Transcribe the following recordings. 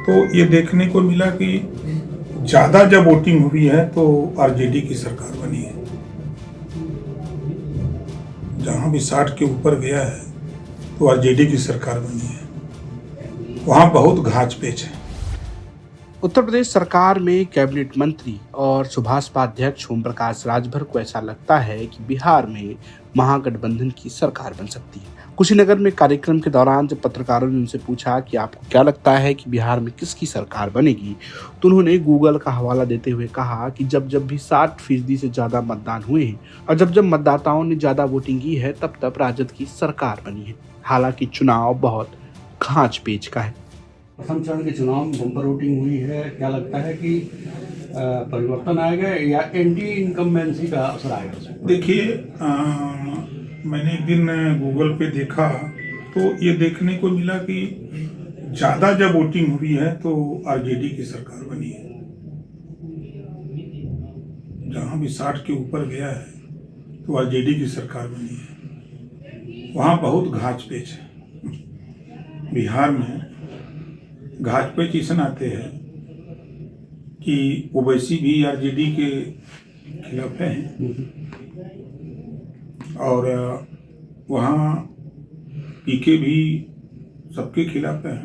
तो ये देखने को मिला कि ज़्यादा जब वोटिंग हुई है तो आरजेडी की सरकार बनी है। जहाँ भी 60 के ऊपर गया है तो आरजेडी की सरकार बनी है। वहाँ बहुत घाच पेच है। उत्तर प्रदेश सरकार में कैबिनेट मंत्री और सुभाषपा अध्यक्ष ओम प्रकाश राजभर को ऐसा लगता है कि बिहार में महागठबंधन की सरकार बन सकती है। कुशीनगर में कार्यक्रम के दौरान जब पत्रकारों ने उनसे पूछा कि आपको क्या लगता है कि बिहार में किसकी सरकार बनेगी, तो उन्होंने गूगल का हवाला देते हुए कहा कि जब जब भी 60% से ज्यादा मतदान हुए हैं और जब जब मतदाताओं ने ज्यादा वोटिंग की है तब तब राजद की सरकार बनी है। हालांकि चुनाव बहुत खांच पेच का है। प्रथम चरण के चुनाव में बम्पर वोटिंग हुई है, क्या लगता है कि परिवर्तन आएगा या एंटी इनकम्बेंसी का असर आएगा उसमें? देखिए, मैंने एक दिन गूगल पे देखा तो ये देखने को मिला कि ज़्यादा जब वोटिंग हुई है तो आरजेडी की सरकार बनी है। जहाँ भी 60 के ऊपर गया है तो आरजेडी की सरकार बनी है। वहाँ बहुत घाच पेच है। बिहार में घाच पेच इस नाते है कि ओवैसी भी आरजेडी के खिलाफ हैं और वहाँ पीके भी सबके खिलाफ हैं।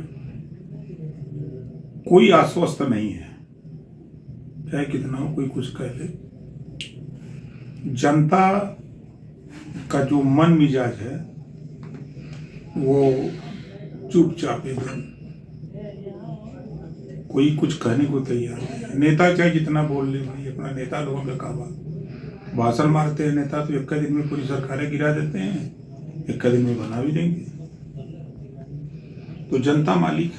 कोई आश्वस्त नहीं है, चाहे कितना हो कोई कुछ कह ले। जनता का जो मन मिजाज है वो चुपचाप एकदम, कोई कुछ कहने को तैयार नहीं है। नेता चाहे जितना बोल ले, भाई अपना नेता लोगों का काम भाषण मारते हैं नेता तो एक दिन में पूरी सरकारें गिरा देते हैं, एक दिन में बना भी देंगे। तो जनता मालिक।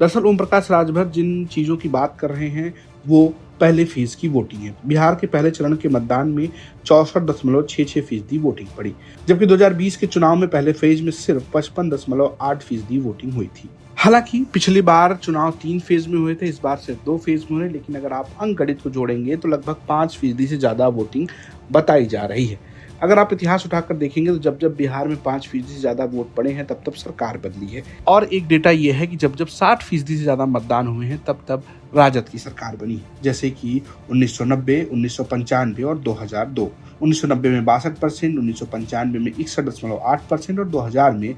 दरअसल ओम प्रकाश राजभर जिन चीजों की बात कर रहे हैं वो पहले फेज की वोटिंग है। बिहार के पहले चरण के मतदान में 64.66% वोटिंग पड़ी, जबकि 2020 के चुनाव में पहले फेज में सिर्फ 55.8% वोटिंग हुई थी। हालांकि पिछली बार चुनाव 3 फेज में हुए थे, इस बार सिर्फ 2 फेज में हुए, लेकिन अगर आप अंक गणित को जोड़ेंगे तो लगभग 5% से ज्यादा वोटिंग बताई जा रही है। अगर आप इतिहास उठाकर देखेंगे तो जब जब बिहार में 5% से ज्यादा वोट पड़े हैं तब तब सरकार बदली है। और एक डेटा यह है कि जब जब 60% से ज्यादा मतदान हुए हैं तब तब राजद की सरकार बनी है, जैसे कि 1990, 1995 और 2002। 1990 में 62%, 1995 में 61.8% और 2000 में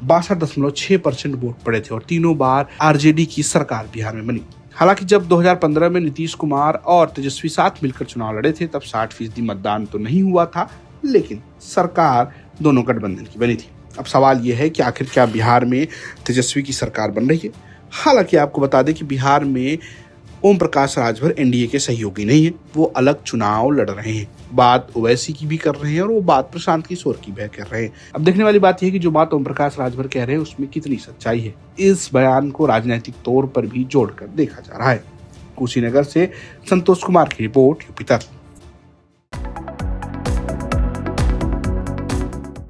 62.6% वोट पड़े थे और तीनों बार आरजेडी की सरकार बिहार में बनी। हालांकि जब 2015 में नीतीश कुमार और तेजस्वी साथ मिलकर चुनाव लड़े थे तब 60% मतदान तो नहीं हुआ था, लेकिन सरकार दोनों गठबंधन की बनी थी। अब सवाल यह है कि आखिर क्या बिहार में तेजस्वी की सरकार बन रही है? हालांकि आपको बता दें कि बिहार में ओम प्रकाश राजभर एनडीए के सहयोगी नहीं है, वो अलग चुनाव लड़ रहे हैं। बात ओवैसी की भी कर रहे हैं और वो बात प्रशांत किशोर की भी कर रहे हैं। अब देखने वाली बात यह है कि जो बात ओम प्रकाश राजभर कह रहे हैं उसमें कितनी सच्चाई है। इस बयान को राजनीतिक तौर पर भी जोड़कर देखा जा रहा है। कुशीनगर से संतोष कुमार की रिपोर्ट, यूपी तक।